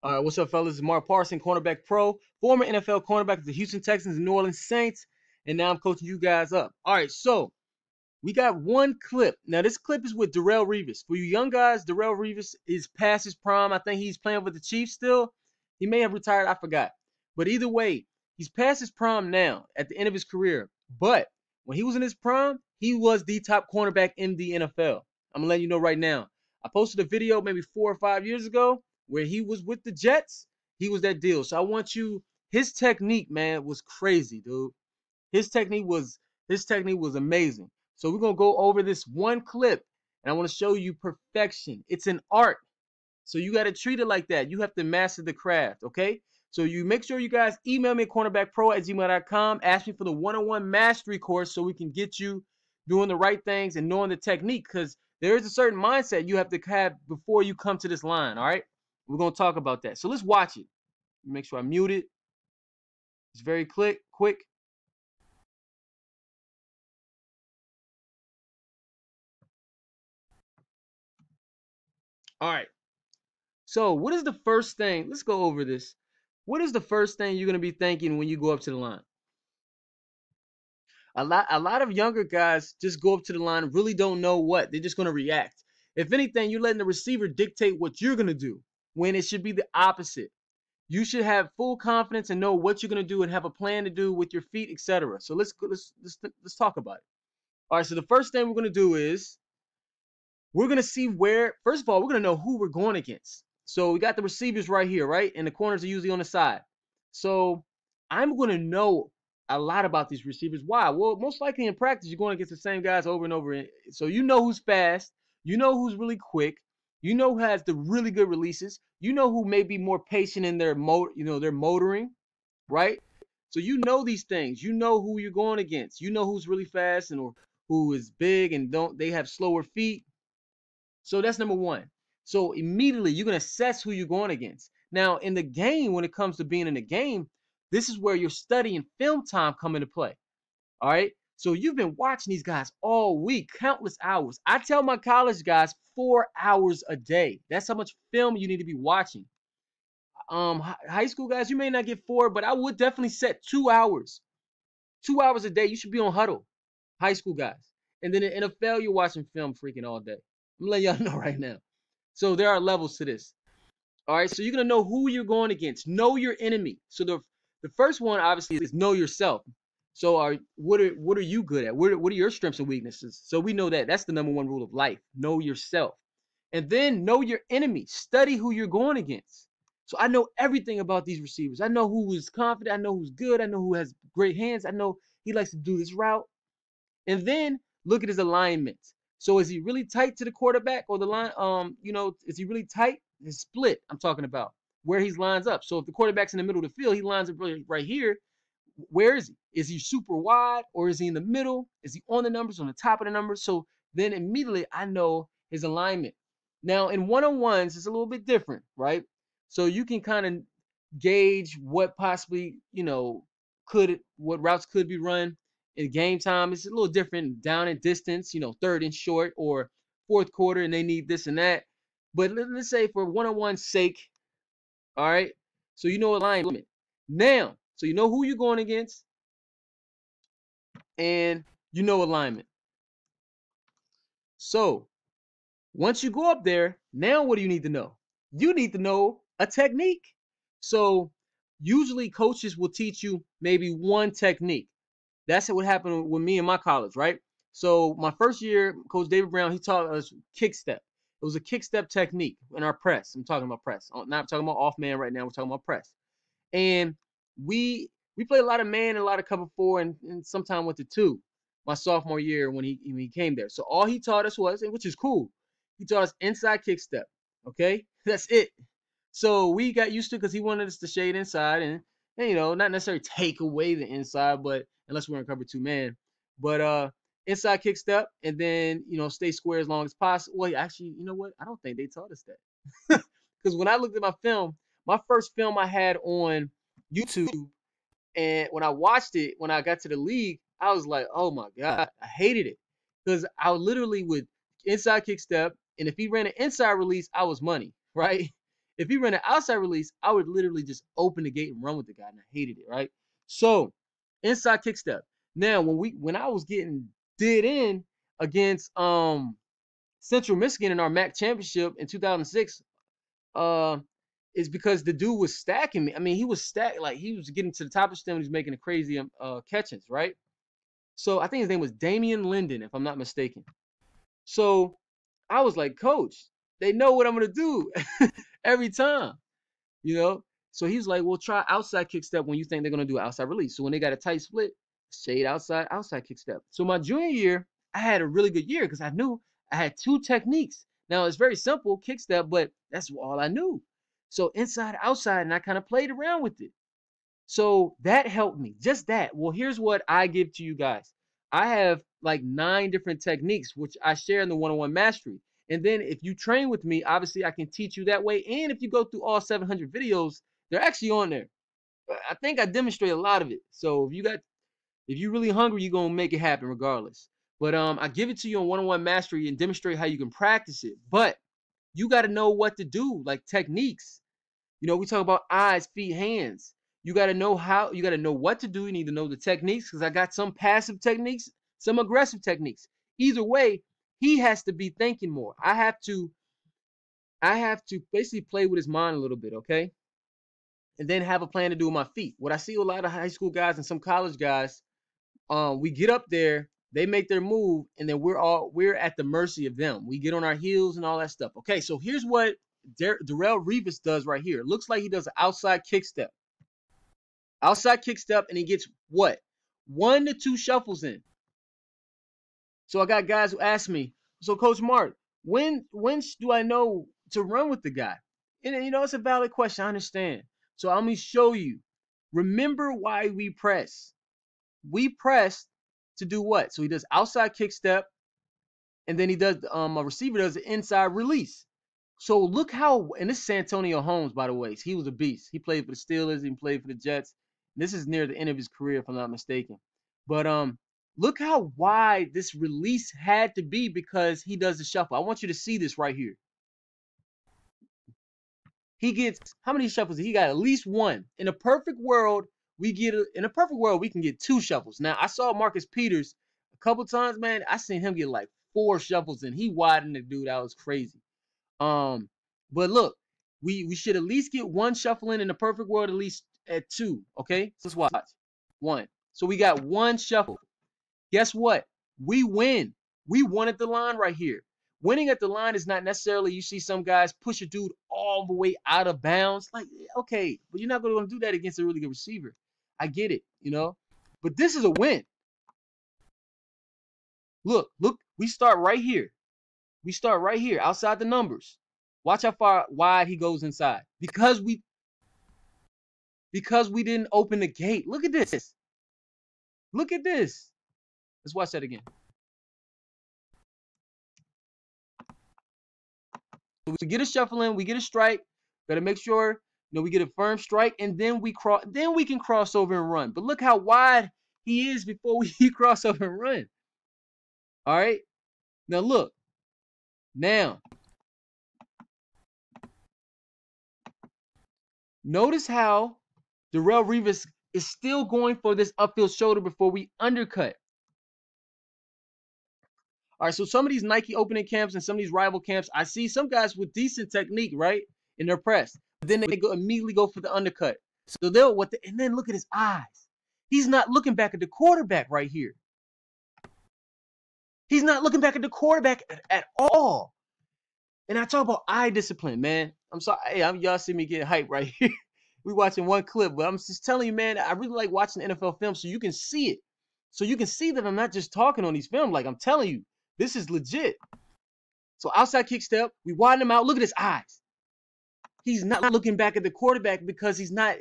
All right, what's up, fellas? It's Mark Parson, cornerback pro, former NFL cornerback of the Houston Texans and New Orleans Saints, and now I'm coaching you guys up. All right, so we got one clip. Now, this clip is with Darrelle Revis. For you young guys, Darrelle Revis is past his prime. I think he's playing with the Chiefs still. He may have retired, I forgot. But either way, he's past his prime now at the end of his career. But when he was in his prime, he was the top cornerback in the NFL. I'm going to let you know right now. I posted a video maybe 4 or 5 years ago where he was with the Jets. He was that deal. So I want you, his technique, man, was crazy, dude. His technique was amazing. So we're gonna go over this one clip, and I want to show you perfection. It's an art, so you got to treat it like that. You have to master the craft, okay? So you make sure you guys email me at cornerbackpro@gmail.com. Ask me for the one-on-one mastery course so we can get you doing the right things and knowing the technique, because there is a certain mindset you have to have before you come to this line. All right, we're gonna talk about that. So let's watch it. Make sure I mute it. It's very quick. All right. So what is the first thing? Let's go over this. What is the first thing you're going to be thinking when you go up to the line? A lot of younger guys just go up to the line, really don't know what. They're just going to react. If anything, you're letting the receiver dictate what you're going to do when it should be the opposite. You should have full confidence and know what you're going to do and have a plan to do with your feet, etc. So let's talk about it. All right, so the first thing we're going to do is we're going to see where, first of all, we're going to know who we're going against. So we got the receivers right here, right? And the corners are usually on the side. So I'm going to know a lot about these receivers. Why? Well, most likely in practice, you're going against the same guys over and over. So you know who's fast. You know who's really quick. You know who has the really good releases. You know who may be more patient in their their motoring, right? So you know these things. You know who you're going against. You know who's really fast and or who is big and they have slower feet. So that's number one. So immediately you're going to assess who you're going against. Now, in the game, when it comes to being in the game, this is where your study and film time come into play. All right. So you've been watching these guys all week, countless hours. I tell my college guys 4 hours a day. That's how much film you need to be watching. High school guys, you may not get 4, but I would definitely set 2 hours. 2 hours a day. You should be on huddle. High school guys. And then in NFL, you're watching film freaking all day. I'm letting y'all know right now. So there are levels to this. All right, so you're gonna know who you're going against. Know your enemy. So the first one obviously is know yourself. So what are you good at? What are your strengths and weaknesses? So we know that. That's the number one rule of life. Know yourself. And then know your enemy. Study who you're going against. So I know everything about these receivers. I know who is confident. I know who's good. I know who has great hands. I know he likes to do this route. And then look at his alignment. So is he really tight to the quarterback or the line? Is he really tight? His split, I'm talking about, where he lines up. So if the quarterback's in the middle of the field, he lines up right here. Where is he? Is he super wide or is he in the middle? Is he on the numbers, on the top of the numbers? So then immediately I know his alignment. Now in one-on-ones, it's a little bit different, right? So you can kind of gauge what possibly, what routes could be run. In game time, it's a little different down in distance, third and short or fourth quarter, and they need this and that. But let's say for one-on-one sake, all right, so you know alignment. Now, so you know who you're going against, and you know alignment. So once you go up there, now what do you need to know? You need to know a technique. So usually coaches will teach you maybe one technique. That's what happened with me in my college, right? So my first year, Coach David Brown, he taught us kick step. It was a kick step technique in our press. I'm talking about press. I'm not talking about off man right now. We're talking about press. And we played a lot of man and a lot of cover 4 and sometime went to 2 my sophomore year when he came there. So all he taught us was, and which is cool, he taught us inside kick step. Okay, that's it. So we got used to it because he wanted us to shade inside and not necessarily take away the inside, but unless we're in cover 2 man. But inside kick step and then, stay square as long as possible. Well, actually, you know what? I don't think they taught us that. Because when I looked at my first film I had on YouTube, and when I watched it, when I got to the league, I was like, oh my God, I hated it. Because I literally would inside kick step, and if he ran an inside release, I was money, right? If he ran an outside release, I would literally just open the gate and run with the guy, and I hated it, right? So inside kick step. Now, when I was getting did in against Central Michigan in our MAC championship in 2006, uh, is because the dude was stacking me. I mean, he was stacked, like he was getting to the top of the stem, he was making a crazy catches, right? So I think his name was Damian Linden, if I'm not mistaken. So I was like, Coach, they know what I'm gonna do every time, you know. So he's like, well, try outside kick step when you think they're gonna do an outside release. So when they got a tight split, shade outside, outside kick step. So my junior year, I had a really good year because I knew I had two techniques. Now it's very simple, kick step, but that's all I knew. So inside, outside, and I kind of played around with it. So that helped me. Just that. Well, here's what I give to you guys. I have like 9 different techniques, which I share in the one-on-one mastery. And then if you train with me, obviously I can teach you that way. And if you go through all 700 videos, they're actually on there. I think I demonstrate a lot of it. So if you're really hungry, you're gonna make it happen regardless. But I give it to you on one-on-one mastery and demonstrate how you can practice it. But you got to know what to do, like techniques. You know, we talk about eyes, feet, hands. You got to know how, you got to know what to do. You need to know the techniques because I got some passive techniques, some aggressive techniques. Either way, he has to be thinking more. I have to basically play with his mind a little bit, okay? And then have a plan to do with my feet. What I see a lot of high school guys and some college guys, we get up there, they make their move, and then we're at the mercy of them. We get on our heels and all that stuff. Okay, so here's what Darrell Revis does right here. It looks like he does an outside kick step. Outside kick step, and he gets what? 1 to 2 shuffles in. So I got guys who ask me, so Coach Mark, when do I know to run with the guy? And you know, it's a valid question. I understand. So I'm gonna show you. Remember why we press. We press to do what? So he does outside kick step, and then he does a receiver does the inside release. So look how, and this is Santonio Holmes, by the way. He was a beast. He played for the Steelers. He played for the Jets. This is near the end of his career, if I'm not mistaken. But look how wide this release had to be because he does the shuffle. I want you to see this right here. He gets how many shuffles? He got at least 1. In a perfect world, we can get 2 shuffles. Now I saw Marcus Peters a couple times, man. I seen him get like 4 shuffles, and he widened the dude. That was crazy. But look, we should at least get 1 shuffle in the perfect world, at least at 2. Okay, so let's watch 1. So we got 1 shuffle. Guess what? We win. We won at the line right here. Winning at the line is not necessarily you see some guys push a dude all the way out of bounds. Like, okay, but you're not going to do that against a really good receiver. I get it, you know. But this is a win. Look, we start right here. We start right here outside the numbers. Watch how far wide he goes inside. Because we didn't open the gate. Look at this. Look at this. Let's watch that again. So we get a shuffle in, we get a strike. Gotta make sure, you know, we get a firm strike, and then we can cross over and run. But look how wide he is before we cross over and run. All right. Now look. Now, notice how Darrell Revis is still going for this upfield shoulder before we undercut. All right, so some of these Nike opening camps and some of these rival camps, I see some guys with decent technique, right, in their press. But then they immediately go for the undercut. So and then look at his eyes. He's not looking back at the quarterback right here. He's not looking back at the quarterback at all. And I talk about eye discipline, man. I'm sorry. Hey, y'all see me getting hyped right here. We watching one clip, but I'm just telling you, man, I really like watching NFL film so you can see it. So you can see that I'm not just talking on these films. Like, I'm telling you, this is legit. So outside kick step, we widen him out. Look at his eyes. He's not looking back at the quarterback because he's not,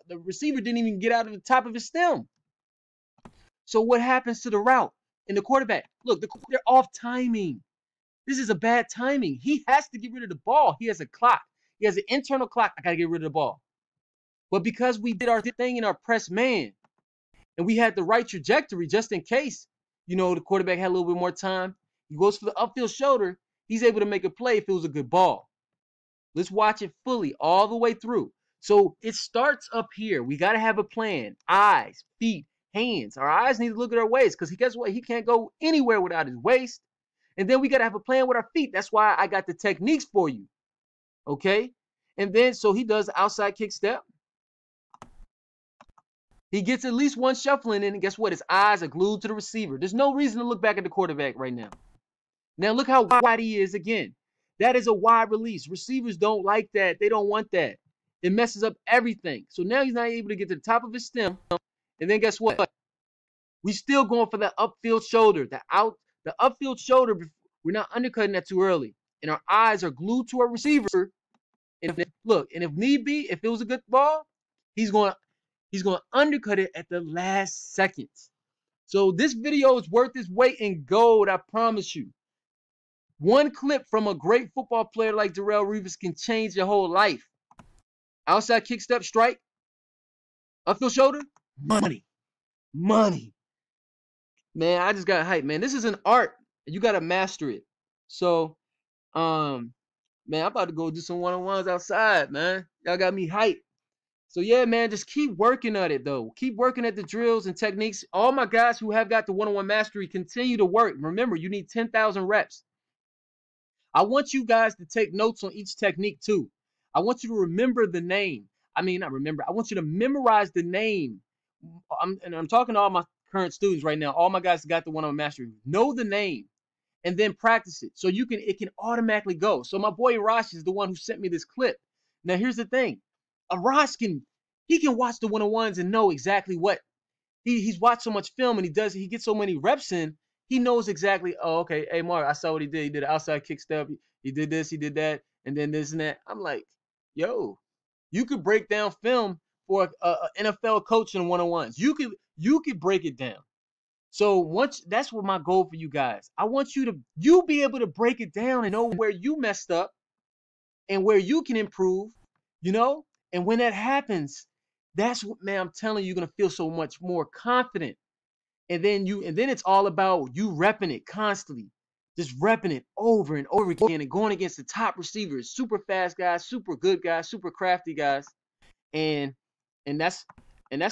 the receiver didn't even get out of the top of his stem. So what happens to the route and the quarterback? Look, they're off timing. This is a bad timing. He has to get rid of the ball. He has a clock. He has an internal clock. I got to get rid of the ball. But because we did our thing in our press man, and we had the right trajectory just in case, you know, the quarterback had a little bit more time, he goes for the upfield shoulder, he's able to make a play if it was a good ball. Let's watch it fully all the way through. So it starts up here. We got to have a plan. Eyes, feet, hands. Our eyes need to look at our waist because guess what? He can't go anywhere without his waist. And then we got to have a plan with our feet. That's why I got the techniques for you. Okay? And then so he does the outside kick step. He gets at least one shuffling in, and guess what? His eyes are glued to the receiver. There's no reason to look back at the quarterback right now. Now look how wide he is again. That is a wide release. Receivers don't like that. They don't want that. It messes up everything. So now he's not able to get to the top of his stem. And then guess what? We still going for that upfield shoulder. The upfield shoulder. We're not undercutting that too early. And our eyes are glued to our receiver. And if need be, if it was a good ball, he's going to undercut it at the last second. So this video is worth its weight in gold, I promise you. One clip from a great football player like Darrelle Revis can change your whole life. Outside kick step strike. Upfield shoulder. Money. Money. Man, I just got hyped, man. This is an art. And you got to master it. So, man, I'm about to go do some one-on-ones outside, man. Y'all got me hyped. So, yeah, man, just keep working at it, though. Keep working at the drills and techniques. All my guys who have got the one-on-one mastery continue to work. Remember, you need 10,000 reps. I want you guys to take notes on each technique, too. I want you to remember the name. I mean, not remember. I want you to memorize the name. I'm talking to all my current students right now. All my guys got the one-on-one mastery. Know the name and then practice it so it can automatically go. So my boy Rosh is the one who sent me this clip. Now, here's the thing. Rosh can watch the one-on-ones and know exactly what he's watched so much film and he gets so many reps in. He knows exactly, oh, okay, hey, Mark, I saw what he did. He did an outside kick step. He did this, he did that, and then this and that. I'm like, yo, you could break down film for a NFL coach in one-on-ones. You could break it down. So that's what my goal for you guys. I want you be able to break it down and know where you messed up and where you can improve, And when that happens, that's what, man, I'm telling you, you're gonna feel so much more confident. And then it's all about you repping it constantly. Just repping it over and over again and going against the top receivers, super fast guys, super good guys, super crafty guys. And that's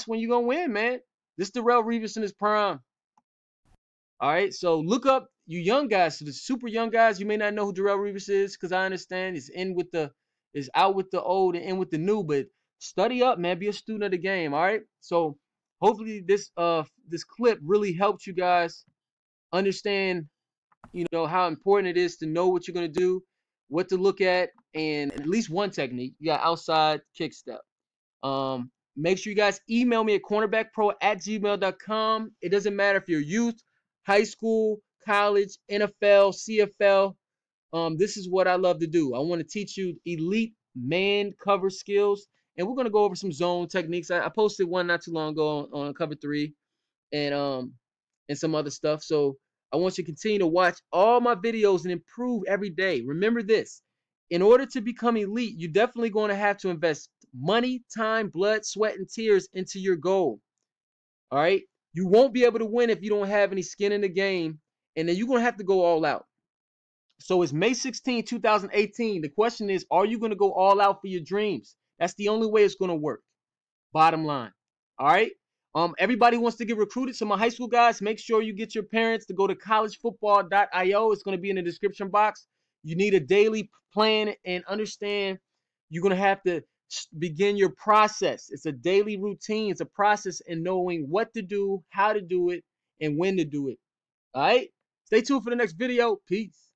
when you're gonna win, man. This Darrelle Revis in his prime. All right, so look up you young guys, so the super young guys. You may not know who Darrelle Revis is, because I understand is out with the old and in with the new, but study up, man. Be a student of the game. All right. So hopefully this clip really helped you guys understand, how important it is to know what you're gonna do, what to look at least one technique. You got outside kick step. Make sure you guys email me at cornerbackpro@gmail.com. It doesn't matter if you're youth, high school, college, NFL, CFL. This is what I love to do. I want to teach you elite man cover skills, and we're gonna go over some zone techniques. I posted one not too long ago on cover 3, and some other stuff. So I want you to continue to watch all my videos and improve every day. Remember this: in order to become elite, you're definitely going to have to invest money, time, blood, sweat, and tears into your goal. All right. You won't be able to win if you don't have any skin in the game, and then you're going to have to go all out. So it's May 16, 2018. The question is, are you going to go all out for your dreams? That's the only way it's going to work. Bottom line. All right. Everybody wants to get recruited. So my high school guys, make sure you get your parents to go to collegefootball.io. It's going to be in the description box. You need a daily plan and understand you're going to have to begin your process. It's a daily routine. It's a process in knowing what to do, how to do it, and when to do it. All right. Stay tuned for the next video. Peace.